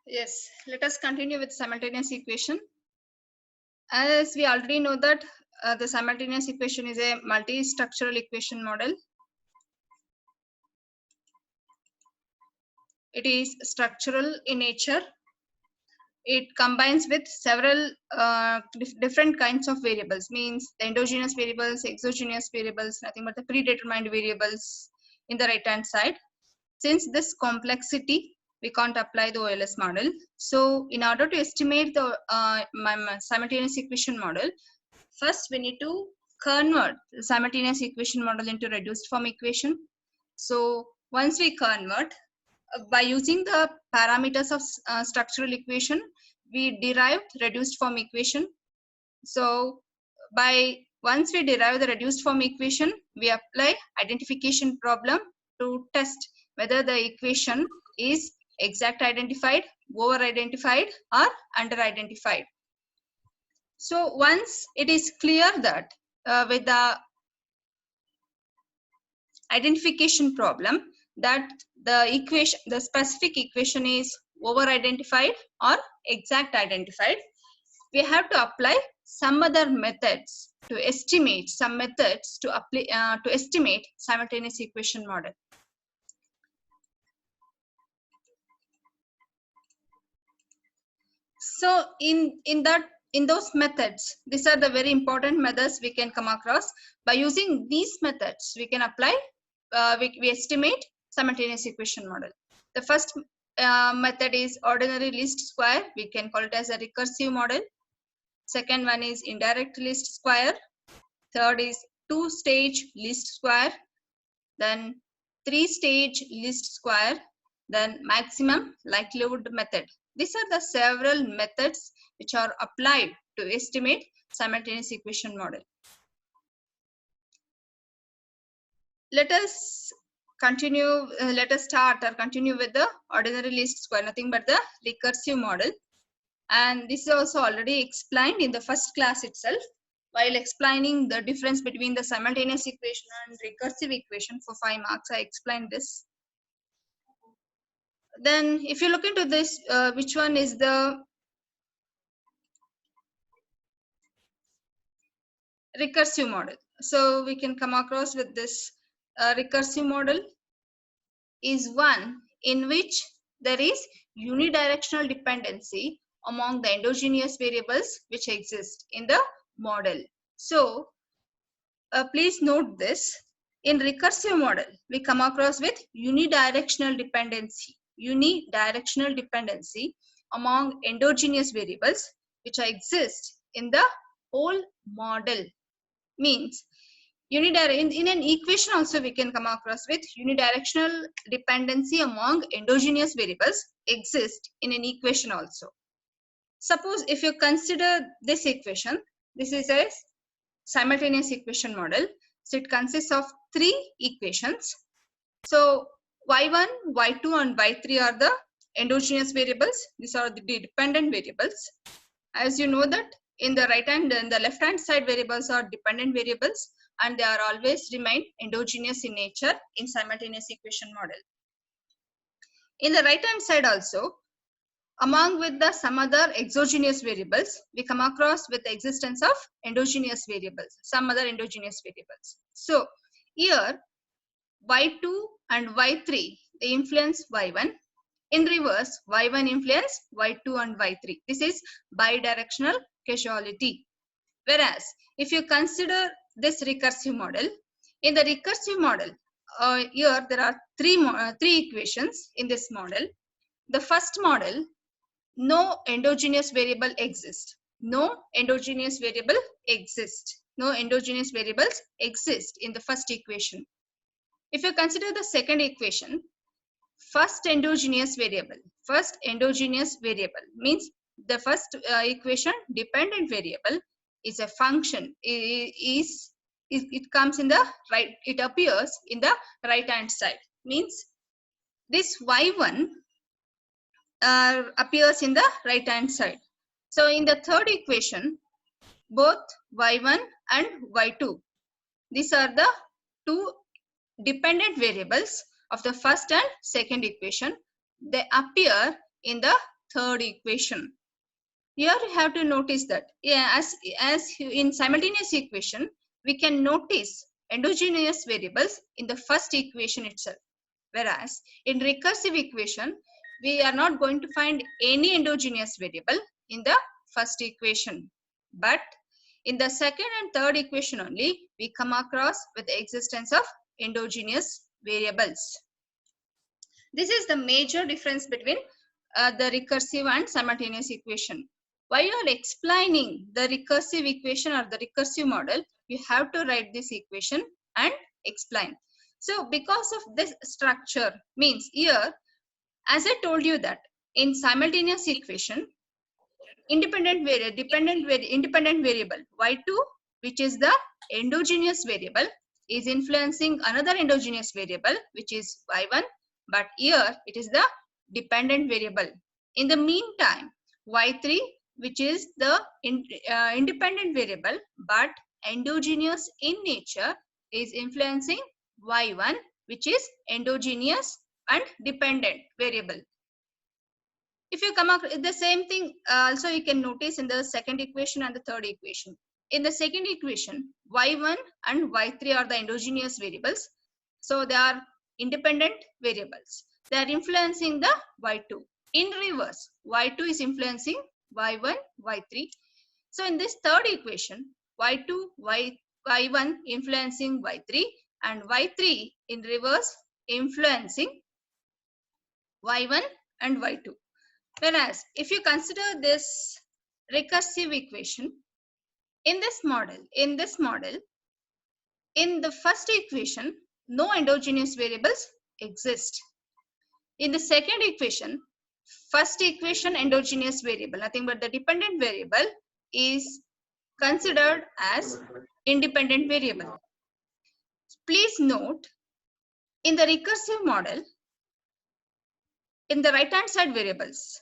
Yes, let us continue with simultaneous equation. As we already know that the simultaneous equation is a multi-structural equation model. It is structural in nature. It combines with several different kinds of variables, means the endogenous variables, exogenous variables, nothing but the predetermined variables in the right hand side. Since this complexity, we can't apply the OLS model. So in order to estimate the simultaneous equation model, first we need to convert the simultaneous equation model into reduced form equation. So once we convert, by using the parameters of structural equation, we derived reduced form equation. So by once we derive the reduced form equation, we apply identification problem to test whether the equation is exact identified, over identified, or under identified. So once it is clear that with the identification problem that the specific equation is over identified or exact identified, we have to apply some other methods to estimate to estimate simultaneous equation model. So in those methods, these are the very important methods we can come across. By using these methods, we can apply we estimate simultaneous equation model. The first method is ordinary least square. We can call it as a recursive model. Second one is indirect least square. Third is two-stage least square. Then three-stage least square. Then maximum likelihood method. These are the several methods which are applied to estimate simultaneous equation model. Let us continue. Let us start or continue with the ordinary least square, nothing but the recursive model. And this is also already explained in the first class itself. While explaining the difference between the simultaneous equation and recursive equation for 5 marks, I explained this. Then if you look into this, which one is the recursive model? So we can come across with this recursive model is one in which there is unidirectional dependency among the endogenous variables which exist in the model. So please note this. In recursive model, we come across with unidirectional dependency among endogenous variables which exist in the whole model. Means in an equation also we can come across with unidirectional dependency among endogenous variables exist in an equation also. Suppose if you consider this equation, this is a simultaneous equation model. So it consists of 3 equations. So y1, y2 and y3 are the endogenous variables. These are the dependent variables. As you know that in the right hand and the left hand side variables are dependent variables and they are always remain endogenous in nature in simultaneous equation model. In the right hand side also, among with the some other exogenous variables, we come across with the existence of endogenous variables, some other endogenous variables. So here y2 and y3 they influence y1. In reverse, y1 influence y2 and y3. This is bidirectional causality. Whereas if you consider this recursive model, in the recursive model, here there are three equations in this model. The first model, no endogenous variable exists. No endogenous variable exists. No endogenous variables exist in the first equation. If you consider the second equation, first endogenous variable means the first equation dependent variable is a function, it comes in the right, it appears in the right hand side, means this y1 appears in the right hand side. So in the third equation, both y1 and y2, these are the two dependent variables of the first and second equation. They appear in the third equation. Here you have to notice that, yeah, as in simultaneous equation, we can notice endogenous variables in the first equation itself. Whereas in recursive equation, we are not going to find any endogenous variable in the first equation. But in the second and third equation only, we come across with the existence of endogenous variables. This is the major difference between the recursive and simultaneous equation. While you are explaining the recursive equation or the recursive model, you have to write this equation and explain. So because of this structure, means here, as I told you that in simultaneous equation, independent variable y2, which is the endogenous variable, is influencing another endogenous variable, which is y1, but here it is the dependent variable. In the meantime, y3, which is the independent variable but endogenous in nature, is influencing y1, which is endogenous and dependent variable. If you come across the same thing, also you can notice in the second equation and the third equation. In the second equation, y1 and y3 are the endogenous variables. So they are independent variables. They are influencing the y2. In reverse, y2 is influencing y1, y3. So in this third equation, y2, y1 influencing y3 and y3 in reverse influencing y1 and y2. Whereas if you consider this recursive equation, in this model, in the first equation, no endogenous variables exist. In the second equation, first equation endogenous variable, nothing but the dependent variable, is considered as independent variable. Please note, in the recursive model, in the right hand side variables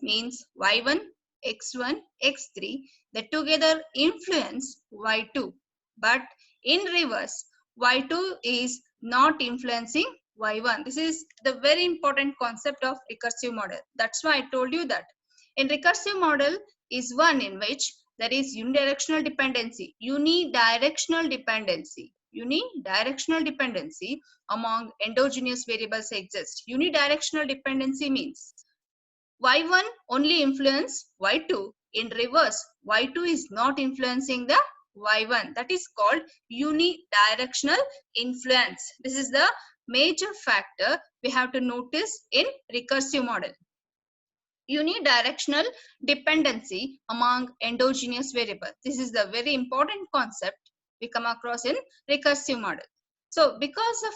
means y1, x1, x3, that together influence y2. But in reverse, y2 is not influencing y1. This is the very important concept of recursive model. That's why I told you that in recursive model is one in which there is unidirectional dependency, unidirectional dependency among endogenous variables exist. Unidirectional dependency means y1 only influence y2. In reverse, y2 is not influencing the y1. That is called unidirectional influence. This is the major factor we have to notice in recursive model. Unidirectional dependency among endogenous variables. This is the very important concept we come across in recursive model. So because of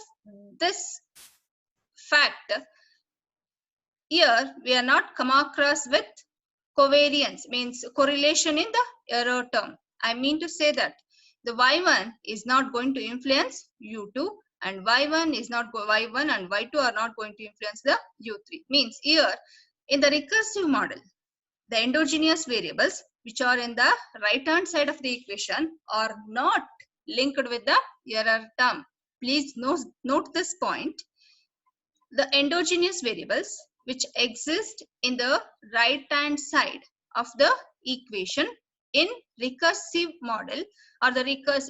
this fact, here we are not come across with covariance, means correlation in the error term. I mean to say that the y1 is not going to influence u2 and y1 and y2 are not going to influence the u3. Means here in the recursive model, the endogenous variables which are in the right hand side of the equation are not linked with the error term. Please note this point. The endogenous variables which exist in the right hand side of the equation in recursive model, or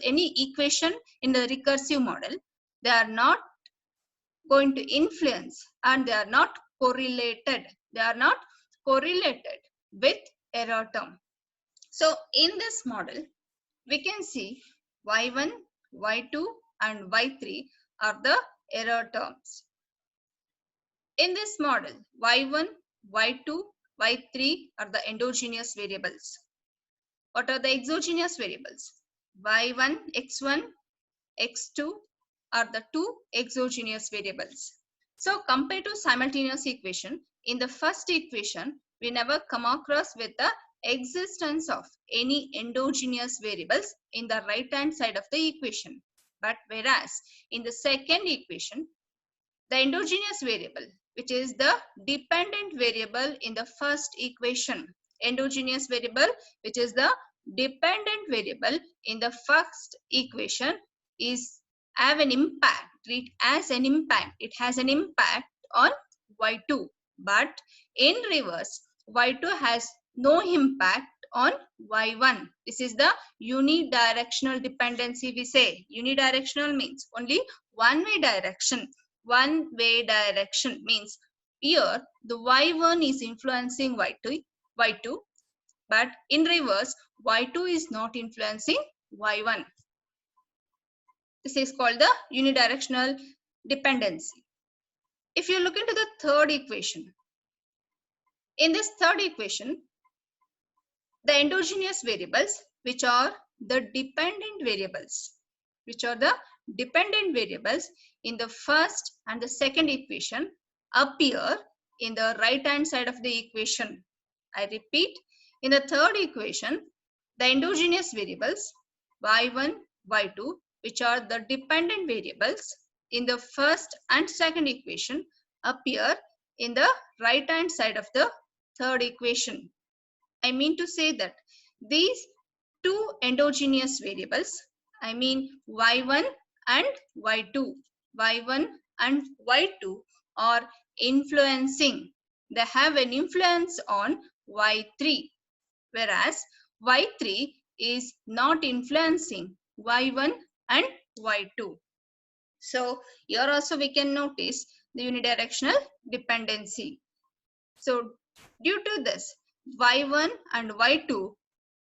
any equation in the recursive model, they are not going to influence and they are not correlated. They are not correlated with error term. So in this model, we can see y1, y2 and y3 are the error terms. In this model, y1, y2, y3 are the endogenous variables. What are the exogenous variables? y1, x1, x2 are the two exogenous variables. So compared to simultaneous equation, in the first equation, we never come across with the existence of any endogenous variables in the right hand side of the equation. But whereas in the second equation, the endogenous variable, which is the dependent variable in the first equation, endogenous variable which is the dependent variable in the first equation, is have an impact. It has an impact on y2. but in reverse, y2 has no impact on y1. This is the unidirectional dependency we say. Unidirectional means only one-way direction. One-way direction means here the y1 is influencing y2, but in reverse, y2 is not influencing y1. This is called the unidirectional dependency. If you look into the third equation, in this third equation, the endogenous variables, which are the dependent variables, in the first and the second equation appear in the right hand side of the equation. I repeat, in the third equation, the endogenous variables y1, y2, which are the dependent variables in the first and second equation appear in the right hand side of the third equation. I mean to say that these two endogenous variables, I mean y1 and y2, are influencing. They have an influence on y3, whereas y3 is not influencing y1 and y2. So here also we can notice the unidirectional dependency. So due to this, y1 and y2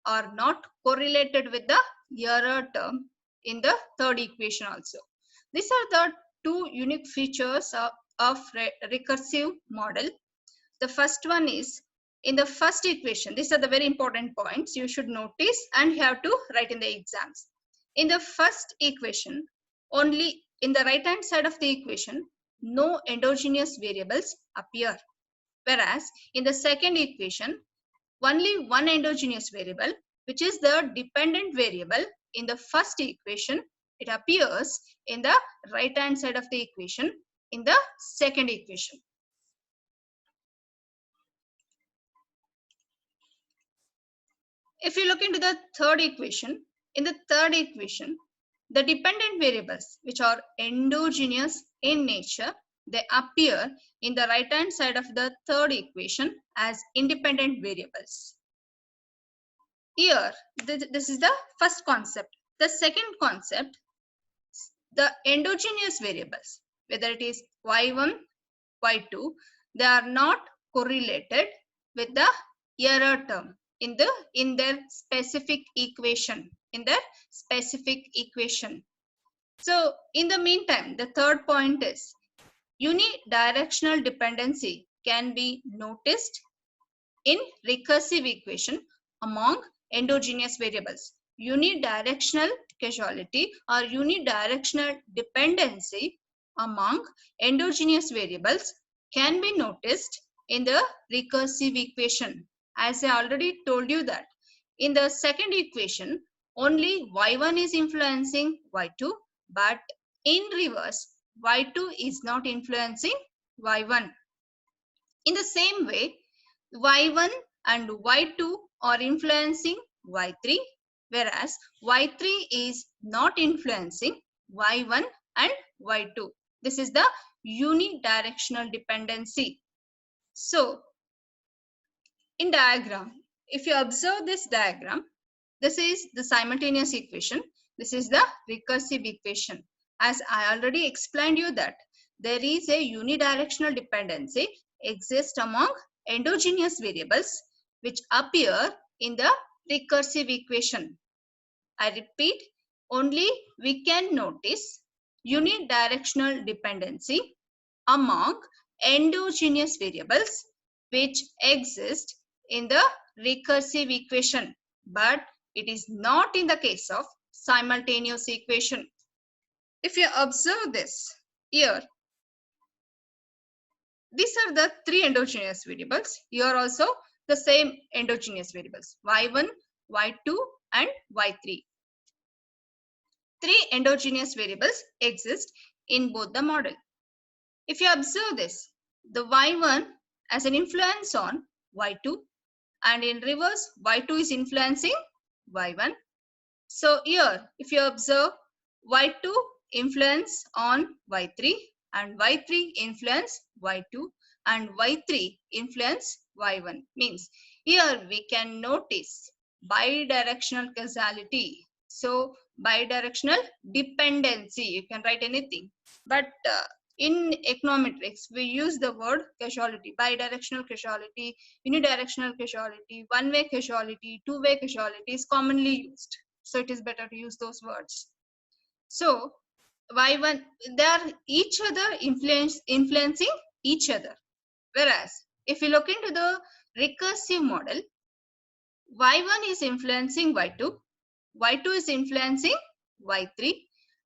are not correlated with the error term in the third equation also. These are the two unique features of recursive model. The first one is in the first equation. These are the very important points you should notice and have to write in the exams. In the first equation, only in the right hand side of the equation, no endogenous variables appear. Whereas in the second equation, only one endogenous variable, which is the dependent variable in the first equation, it appears in the right hand side of the equation in the second equation. If you look into the third equation, in the third equation, the dependent variables, which are endogenous in nature, they appear in the right hand side of the third equation as independent variables. Here, this is the first concept. The second concept, the endogenous variables, whether it is y1, y2, they are not correlated with the error term in their specific equation. So in the meantime, the third point is unidirectional dependency can be noticed in recursive equation among endogenous variables. Unidirectional causality or unidirectional dependency among endogenous variables can be noticed in the recursive equation. As I already told you that in the second equation, only y1 is influencing y2, but in reverse, y2 is not influencing y1. In the same way, y1 and y2 are influencing y3, whereas y3 is not influencing y1 and y2. This is the unidirectional dependency. So, in diagram, if you observe this diagram, this is the simultaneous equation. This is the recursive equation. As I already explained you that there is a unidirectional dependency exists among endogenous variables which appear in the recursive equation. I repeat, only we can notice unidirectional dependency among endogenous variables which exist in the recursive equation, but it is not in the case of simultaneous equation. If you observe this here, these are the three endogenous variables. Here also the same endogenous variables y1, y2 and y3. Three endogenous variables exist in both the model. If you observe this, the y1 has an influence on y2 and in reverse y2 is influencing y1. So here if you observe y2 influence on y3 and y3 influence y2, and y3 influence y1. Means here we can notice bidirectional causality. So bidirectional dependency, you can write anything. But in econometrics, we use the word causality, bidirectional causality, unidirectional causality, one-way causality, two-way causality is commonly used. So it is better to use those words. So y1, they are each other influencing each other. Whereas if you look into the recursive model, y1 is influencing y2, y2 is influencing y3,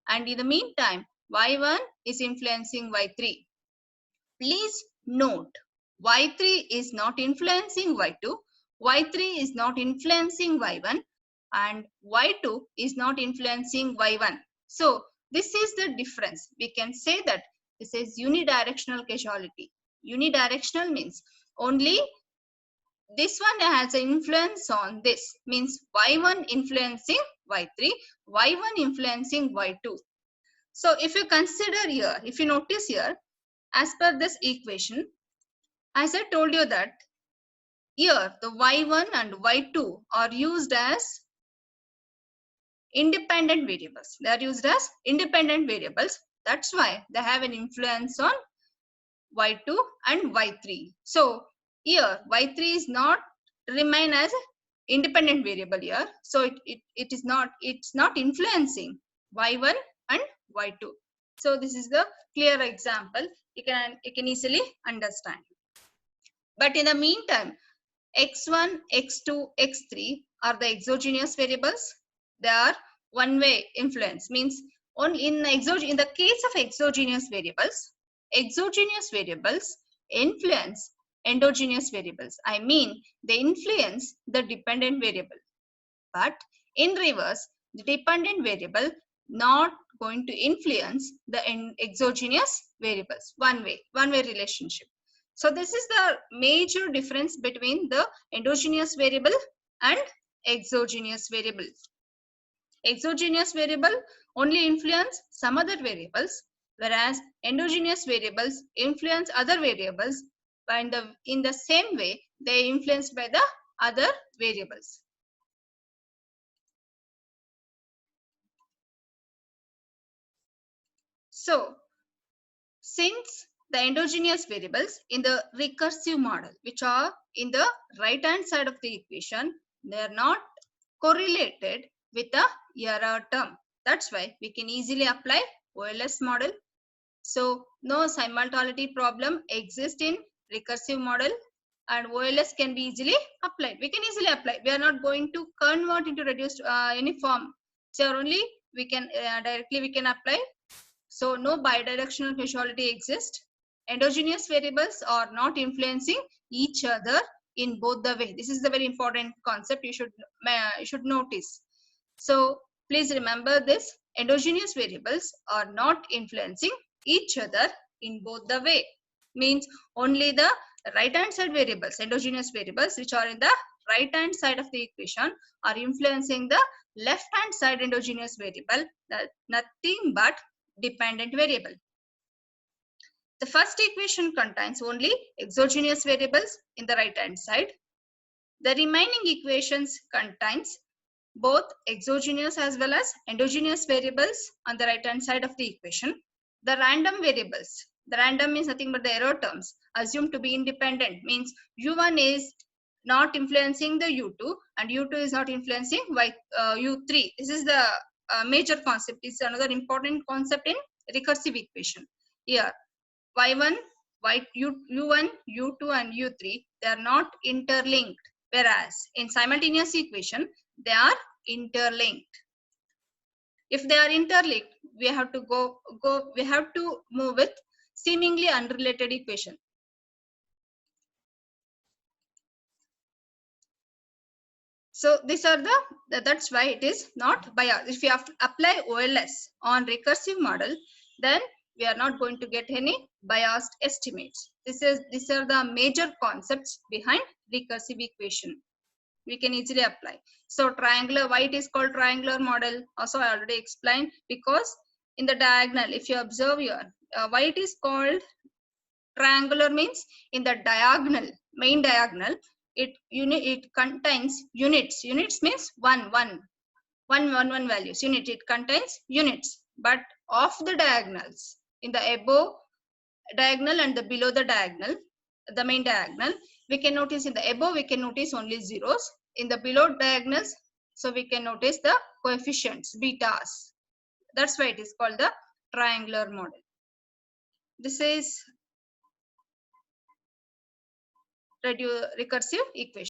and in the meantime y1 is influencing y3. Please note, y3 is not influencing y2, y3 is not influencing y1, and y2 is not influencing y1. So this is the difference. We can say that this is unidirectional causality. Unidirectional means only this one has an influence on this, means y1 influencing y3, y1 influencing y2. So if you consider here, if you notice here, as per this equation, as I told you that here the y1 and y2 are used as independent variables. They are used as independent variables. That's why they have an influence on y2 and y3. So here y3 is not remain as independent variable here. So it's not influencing y1 and y2. So this is the clear example. You can easily understand. But in the meantime, x1, x2, x3 are the exogenous variables. They are one-way influence. Means only in the case of exogenous variables influence endogenous variables. I mean, they influence the dependent variable. But in reverse, the dependent variable not going to influence the exogenous variables. One-way relationship. So this is the major difference between the endogenous variable and exogenous variable. Exogenous variable only influence some other variables, whereas endogenous variables influence other variables, and in the same way they are influenced by the other variables. So since the endogenous variables in the recursive model, which are in the right hand side of the equation, they are not correlated with the error term. That's why we can easily apply OLS model. So no simultaneity problem exists in recursive model, and OLS can be easily applied. We can easily apply. We are not going to convert into reduced any form. So only we can directly we can apply. So no bidirectional causality exists. Endogenous variables are not influencing each other in both the way. This is the very important concept you should notice. So please remember this. Endogenous variables are not influencing each other in both the way. Means only the right hand side variables, endogenous variables which are in the right hand side of the equation are influencing the left hand side endogenous variable, nothing but dependent variable. The first equation contains only exogenous variables in the right hand side. The remaining equations contains both exogenous as well as endogenous variables on the right hand side of the equation. The random variables, the random means nothing but the error terms, assumed to be independent, means u1 is not influencing the u2 and u2 is not influencing u3. This is the major concept. It's another important concept in recursive equation. Here y1, u1, u2 and u3, they are not interlinked, whereas in simultaneous equation they are interlinked. If they are interlinked, we have to move with seemingly unrelated equation. So these are that's why it is not biased. If you have to apply OLS on recursive model, then we are not going to get any biased estimates. These are the major concepts behind recursive equation. We can easily apply. So triangular, why it is called triangular model? Also I already explained, because in the diagonal, if you observe here, why it is called Triangular means in the diagonal, main diagonal, it contains units. Units means one values. Unit, it contains units, but of the diagonals, in the above diagonal and the below the diagonal, the main diagonal, we can notice in the above we can notice only zeros. In the below diagonals, so we can notice the coefficients, betas. That's why it is called the triangular model. This is recursive equation.